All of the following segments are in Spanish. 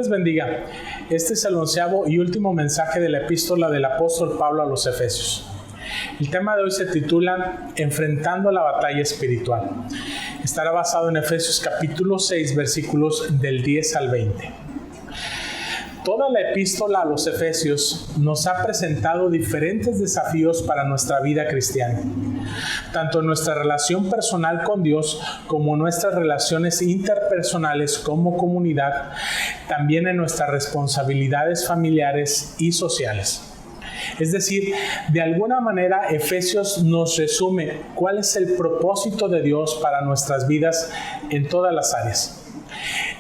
les bendiga. Este es el 11º y último mensaje de la epístola del apóstol Pablo a los Efesios. El tema de hoy se titula Enfrentando la batalla espiritual. Estará basado en Efesios capítulo 6, versículos del 10 al 20. Toda la epístola a los Efesios nos ha presentado diferentes desafíos para nuestra vida cristiana, tanto en nuestra relación personal con Dios como en nuestras relaciones interpersonales como comunidad, también en nuestras responsabilidades familiares y sociales. Es decir, de alguna manera Efesios nos resume cuál es el propósito de Dios para nuestras vidas en todas las áreas.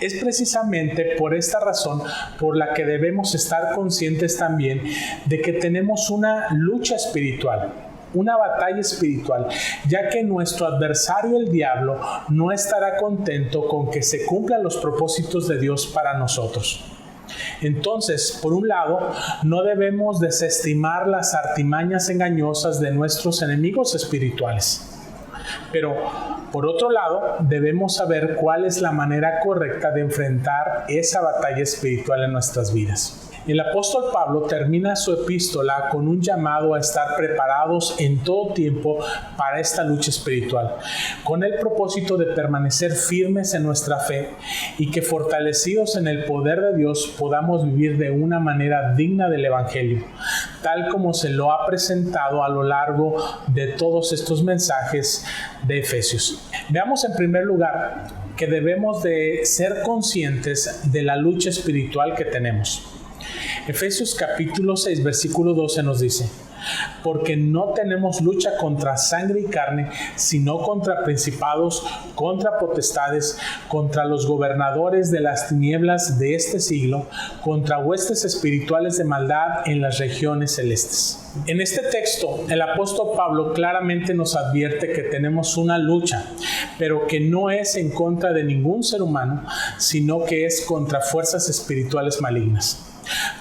Es precisamente por esta razón por la que debemos estar conscientes también de que tenemos una lucha espiritual, una batalla espiritual, ya que nuestro adversario, el diablo, no estará contento con que se cumplan los propósitos de Dios para nosotros. Entonces, por un lado, no debemos desestimar las artimañas engañosas de nuestros enemigos espirituales. Pero, por otro lado, debemos saber cuál es la manera correcta de enfrentar esa batalla espiritual en nuestras vidas. El apóstol Pablo termina su epístola con un llamado a estar preparados en todo tiempo para esta lucha espiritual, con el propósito de permanecer firmes en nuestra fe y que fortalecidos en el poder de Dios podamos vivir de una manera digna del Evangelio, tal como se lo ha presentado a lo largo de todos estos mensajes de Efesios. Veamos en primer lugar que debemos de ser conscientes de la lucha espiritual que tenemos. Efesios capítulo 6, versículo 12 nos dice: porque no tenemos lucha contra sangre y carne, sino contra principados, contra potestades, contra los gobernadores de las tinieblas de este siglo, contra huestes espirituales de maldad en las regiones celestes. En este texto, el apóstol Pablo claramente nos advierte que tenemos una lucha, pero que no es en contra de ningún ser humano, sino que es contra fuerzas espirituales malignas.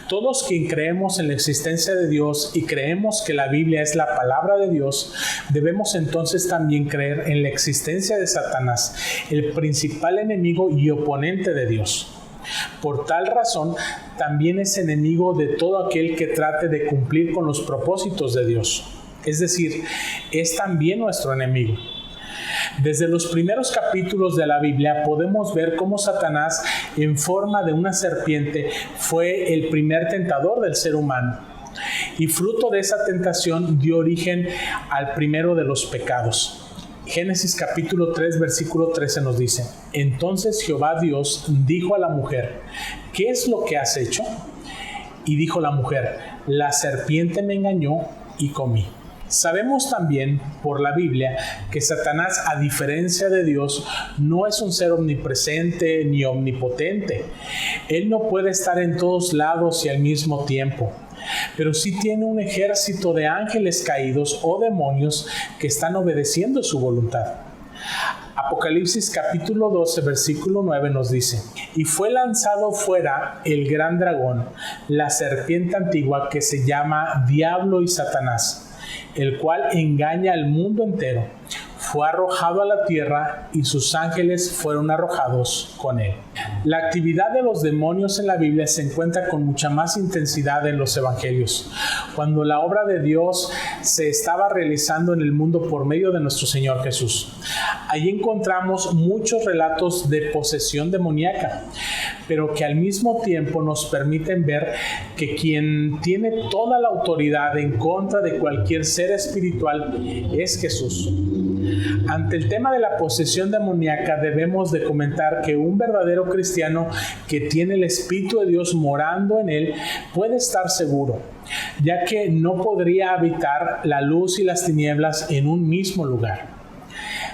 Todos quienes creemos en la existencia de Dios y creemos que la Biblia es la palabra de Dios, debemos entonces también creer en la existencia de Satanás, el principal enemigo y oponente de Dios. Por tal razón, también es enemigo de todo aquel que trate de cumplir con los propósitos de Dios. Es decir, es también nuestro enemigo. Desde los primeros capítulos de la Biblia podemos ver cómo Satanás, en forma de una serpiente, fue el primer tentador del ser humano. Y fruto de esa tentación dio origen al primero de los pecados. Génesis capítulo 3, versículo 13 nos dice: entonces Jehová Dios dijo a la mujer: ¿qué es lo que has hecho? Y dijo la mujer: la serpiente me engañó y comí. Sabemos también por la Biblia que Satanás, a diferencia de Dios, no es un ser omnipresente ni omnipotente. Él no puede estar en todos lados y al mismo tiempo, pero sí tiene un ejército de ángeles caídos o demonios que están obedeciendo su voluntad. Apocalipsis capítulo 12, versículo 9 nos dice: y fue lanzado fuera el gran dragón, la serpiente antigua que se llama Diablo y Satanás, el cual engaña al mundo entero. Fue arrojado a la tierra y sus ángeles fueron arrojados con él. La actividad de los demonios en la Biblia se encuentra con mucha más intensidad en los evangelios, cuando la obra de Dios se estaba realizando en el mundo por medio de nuestro Señor Jesús. Allí encontramos muchos relatos de posesión demoníaca, pero que al mismo tiempo nos permiten ver que quien tiene toda la autoridad en contra de cualquier ser espiritual es Jesús. Ante el tema de la posesión demoníaca debemos de comentar que un verdadero cristiano que tiene el Espíritu de Dios morando en él puede estar seguro, ya que no podría habitar la luz y las tinieblas en un mismo lugar.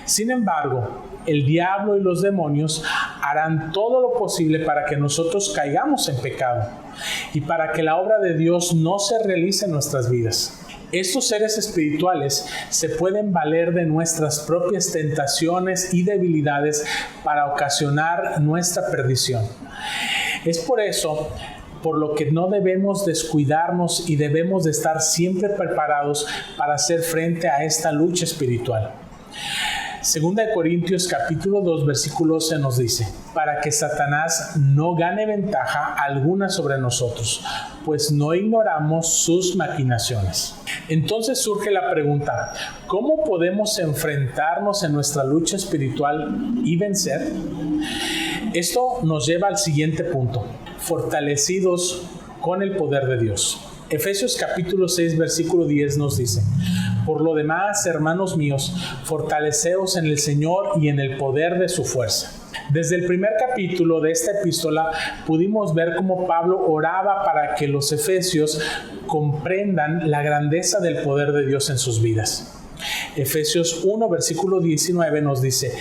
Sin embargo, el diablo y los demonios harán todo lo posible para que nosotros caigamos en pecado y para que la obra de Dios no se realice en nuestras vidas. Estos seres espirituales se pueden valer de nuestras propias tentaciones y debilidades para ocasionar nuestra perdición. Es por eso por lo que no debemos descuidarnos y debemos de estar siempre preparados para hacer frente a esta lucha espiritual. Segunda de Corintios capítulo 2 versículo 11 nos dice: para que Satanás no gane ventaja alguna sobre nosotros, pues no ignoramos sus maquinaciones. Entonces surge la pregunta: ¿cómo podemos enfrentarnos en nuestra lucha espiritual y vencer? Esto nos lleva al siguiente punto: fortalecidos con el poder de Dios. Efesios capítulo 6 versículo 10 nos dice: por lo demás, hermanos míos, fortaleceos en el Señor y en el poder de su fuerza. Desde el primer capítulo de esta epístola pudimos ver cómo Pablo oraba para que los efesios comprendan la grandeza del poder de Dios en sus vidas. Efesios 1 versículo 19 nos dice: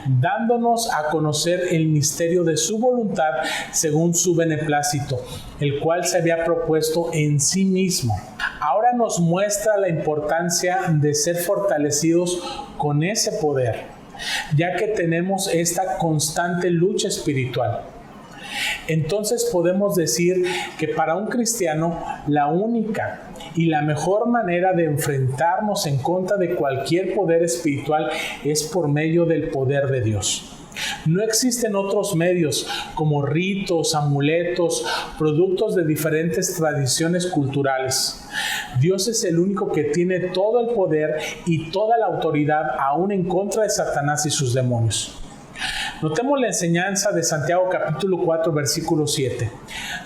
dándonos a conocer el misterio de su voluntad según su beneplácito, el cual se había propuesto en sí mismo. Ahora nos muestra la importancia de ser fortalecidos con ese poder, ya que tenemos esta constante lucha espiritual. Entonces podemos decir que para un cristiano la única y la mejor manera de enfrentarnos en contra de cualquier poder espiritual es por medio del poder de Dios. No existen otros medios como ritos, amuletos, productos de diferentes tradiciones culturales. Dios es el único que tiene todo el poder y toda la autoridad aún en contra de Satanás y sus demonios. Notemos la enseñanza de Santiago capítulo 4 versículo 7.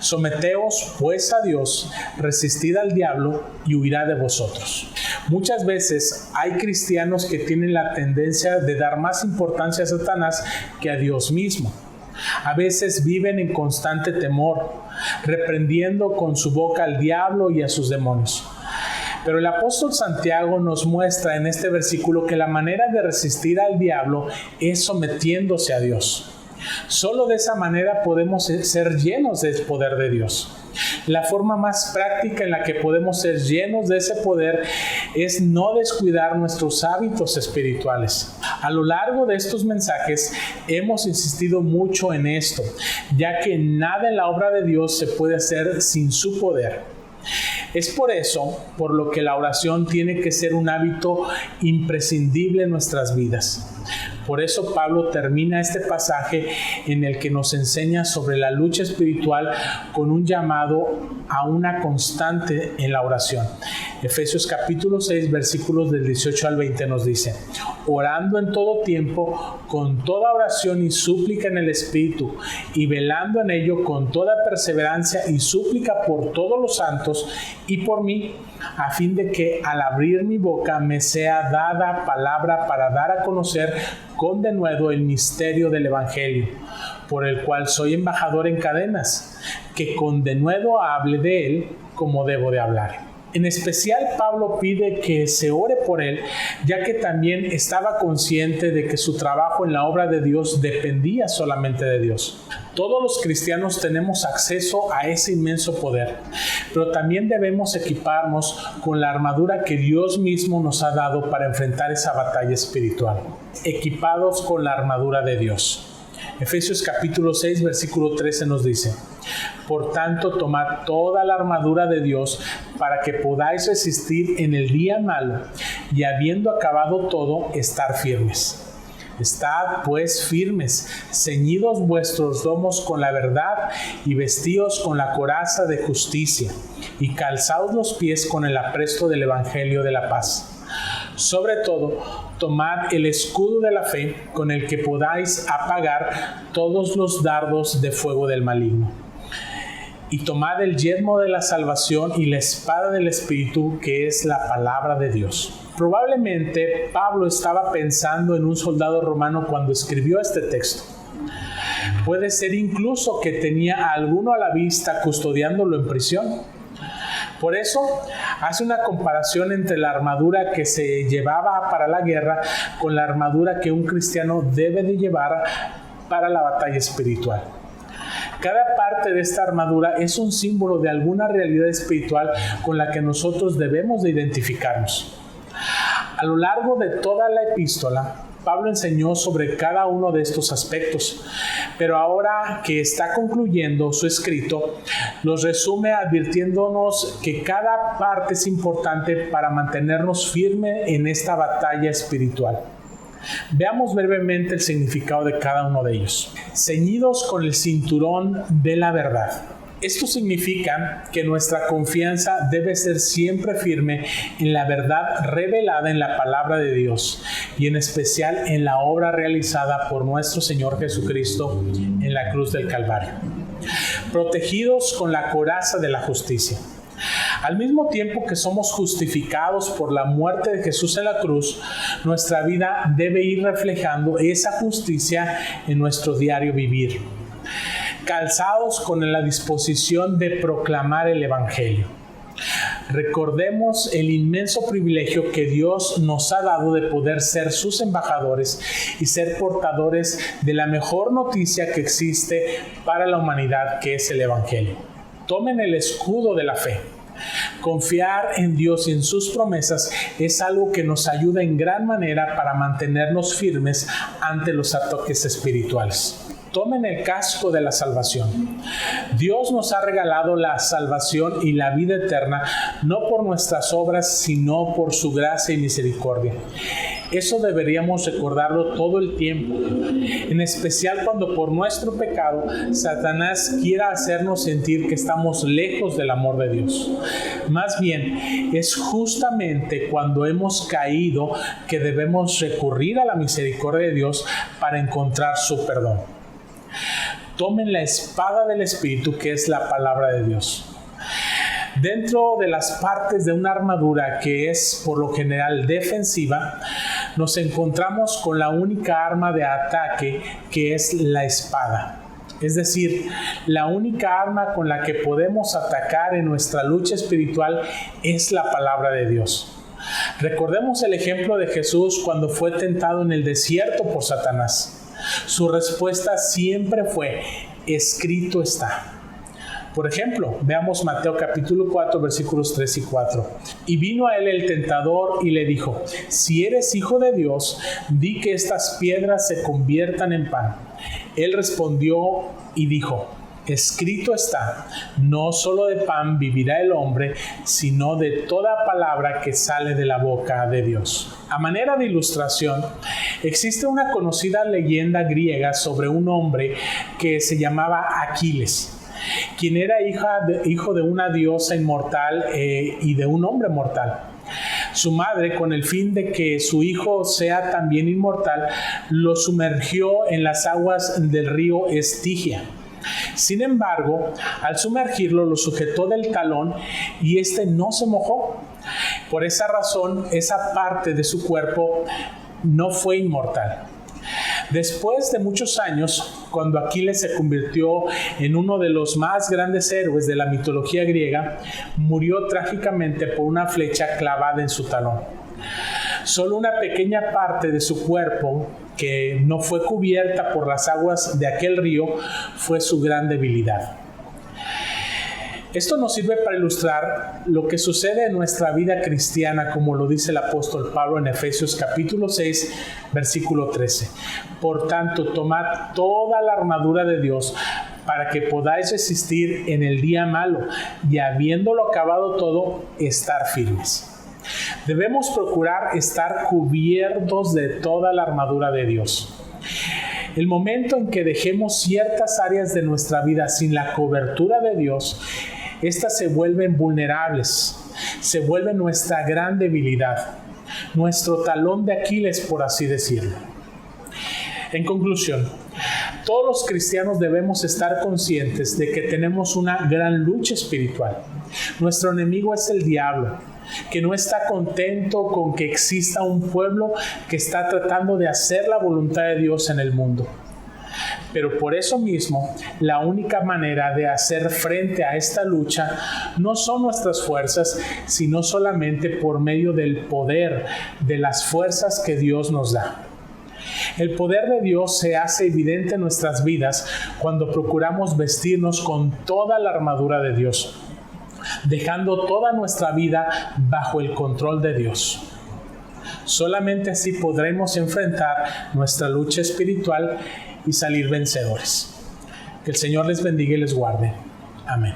Someteos pues a Dios, resistid al diablo y huirá de vosotros. Muchas veces hay cristianos que tienen la tendencia de dar más importancia a Satanás que a Dios mismo. A veces viven en constante temor, reprendiendo con su boca al diablo y a sus demonios. Pero el apóstol Santiago nos muestra en este versículo que la manera de resistir al diablo es sometiéndose a Dios. Solo de esa manera podemos ser llenos del poder de Dios. La forma más práctica en la que podemos ser llenos de ese poder es no descuidar nuestros hábitos espirituales. A lo largo de estos mensajes hemos insistido mucho en esto, ya que nada en la obra de Dios se puede hacer sin su poder. Es por eso por lo que la oración tiene que ser un hábito imprescindible en nuestras vidas. Por eso Pablo termina este pasaje en el que nos enseña sobre la lucha espiritual con un llamado a una constante en la oración. Efesios capítulo 6 versículos del 18 al 20 nos dice: orando en todo tiempo con toda oración y súplica en el Espíritu, y velando en ello con toda perseverancia y súplica por todos los santos y por mí, a fin de que al abrir mi boca me sea dada palabra para dar a conocer con denuedo el misterio del Evangelio, por el cual soy embajador en cadenas, que con denuedo hable de él como debo de hablar. En especial, Pablo pide que se ore por él, ya que también estaba consciente de que su trabajo en la obra de Dios dependía solamente de Dios. Todos los cristianos tenemos acceso a ese inmenso poder, pero también debemos equiparnos con la armadura que Dios mismo nos ha dado para enfrentar esa batalla espiritual. Equipados con la armadura de Dios. Efesios capítulo 6 versículo 13 nos dice: por tanto, tomad toda la armadura de Dios para que podáis resistir en el día malo, y habiendo acabado todo, estar firmes. Estad pues firmes, ceñidos vuestros lomos con la verdad, y vestíos con la coraza de justicia, y calzaos los pies con el apresto del evangelio de la paz. Sobre todo, tomad el escudo de la fe, con el que podáis apagar todos los dardos de fuego del maligno. Y tomad el yelmo de la salvación y la espada del Espíritu, que es la palabra de Dios. Probablemente Pablo estaba pensando en un soldado romano cuando escribió este texto. Puede ser incluso que tenía a alguno a la vista custodiándolo en prisión. Por eso hace una comparación entre la armadura que se llevaba para la guerra con la armadura que un cristiano debe de llevar para la batalla espiritual. Cada parte de esta armadura es un símbolo de alguna realidad espiritual con la que nosotros debemos de identificarnos. A lo largo de toda la epístola, Pablo enseñó sobre cada uno de estos aspectos, pero ahora que está concluyendo su escrito, los resume advirtiéndonos que cada parte es importante para mantenernos firmes en esta batalla espiritual. Veamos brevemente el significado de cada uno de ellos. Ceñidos con el cinturón de la verdad. Esto significa que nuestra confianza debe ser siempre firme en la verdad revelada en la palabra de Dios y en especial en la obra realizada por nuestro Señor Jesucristo en la cruz del Calvario. Protegidos con la coraza de la justicia. Al mismo tiempo que somos justificados por la muerte de Jesús en la cruz, nuestra vida debe ir reflejando esa justicia en nuestro diario vivir. Calzados con la disposición de proclamar el Evangelio. Recordemos el inmenso privilegio que Dios nos ha dado de poder ser sus embajadores y ser portadores de la mejor noticia que existe para la humanidad, que es el Evangelio. Tomen el escudo de la fe. Confiar en Dios y en sus promesas es algo que nos ayuda en gran manera para mantenernos firmes ante los ataques espirituales. Tomen el casco de la salvación. Dios nos ha regalado la salvación y la vida eterna, no por nuestras obras, sino por su gracia y misericordia. Eso deberíamos recordarlo todo el tiempo, en especial cuando por nuestro pecado Satanás quiera hacernos sentir que estamos lejos del amor de Dios. Más bien, es justamente cuando hemos caído que debemos recurrir a la misericordia de Dios para encontrar su perdón. Tomen la espada del Espíritu, que es la palabra de Dios. Dentro de las partes de una armadura que es por lo general defensiva, nos encontramos con la única arma de ataque, que es la espada. Es decir, la única arma con la que podemos atacar en nuestra lucha espiritual es la palabra de Dios. Recordemos el ejemplo de Jesús cuando fue tentado en el desierto por Satanás. Su respuesta siempre fue: escrito está. Por ejemplo, veamos Mateo capítulo 4, versículos 3 y 4. Y vino a él el tentador y le dijo: si eres hijo de Dios, di que estas piedras se conviertan en pan. Él respondió y dijo: escrito está, no solo de pan vivirá el hombre, sino de toda palabra que sale de la boca de Dios. A manera de ilustración, existe una conocida leyenda griega sobre un hombre que se llamaba Aquiles, quien era hijo de una diosa inmortal y de un hombre mortal. Su madre, con el fin de que su hijo sea también inmortal, lo sumergió en las aguas del río Estigia. Sin embargo, al sumergirlo, lo sujetó del talón y éste no se mojó. Por esa razón, esa parte de su cuerpo no fue inmortal. Después de muchos años, cuando Aquiles se convirtió en uno de los más grandes héroes de la mitología griega, murió trágicamente por una flecha clavada en su talón. Solo una pequeña parte de su cuerpo, que no fue cubierta por las aguas de aquel río, fue su gran debilidad. Esto nos sirve para ilustrar lo que sucede en nuestra vida cristiana, como lo dice el apóstol Pablo en Efesios capítulo 6, versículo 13. Por tanto, tomad toda la armadura de Dios para que podáis resistir en el día malo y, habiéndolo acabado todo, estar firmes. Debemos procurar estar cubiertos de toda la armadura de Dios. El momento en que dejemos ciertas áreas de nuestra vida sin la cobertura de Dios, estas se vuelven vulnerables, se vuelven nuestra gran debilidad, nuestro talón de Aquiles, por así decirlo. En conclusión, todos los cristianos debemos estar conscientes de que tenemos una gran lucha espiritual. Nuestro enemigo es el diablo, que no está contento con que exista un pueblo que está tratando de hacer la voluntad de Dios en el mundo. Pero por eso mismo, la única manera de hacer frente a esta lucha no son nuestras fuerzas, sino solamente por medio del poder de las fuerzas que Dios nos da. El poder de Dios se hace evidente en nuestras vidas cuando procuramos vestirnos con toda la armadura de Dios, dejando toda nuestra vida bajo el control de Dios. Solamente así podremos enfrentar nuestra lucha espiritual y salir vencedores. Que el Señor les bendiga y les guarde. Amén.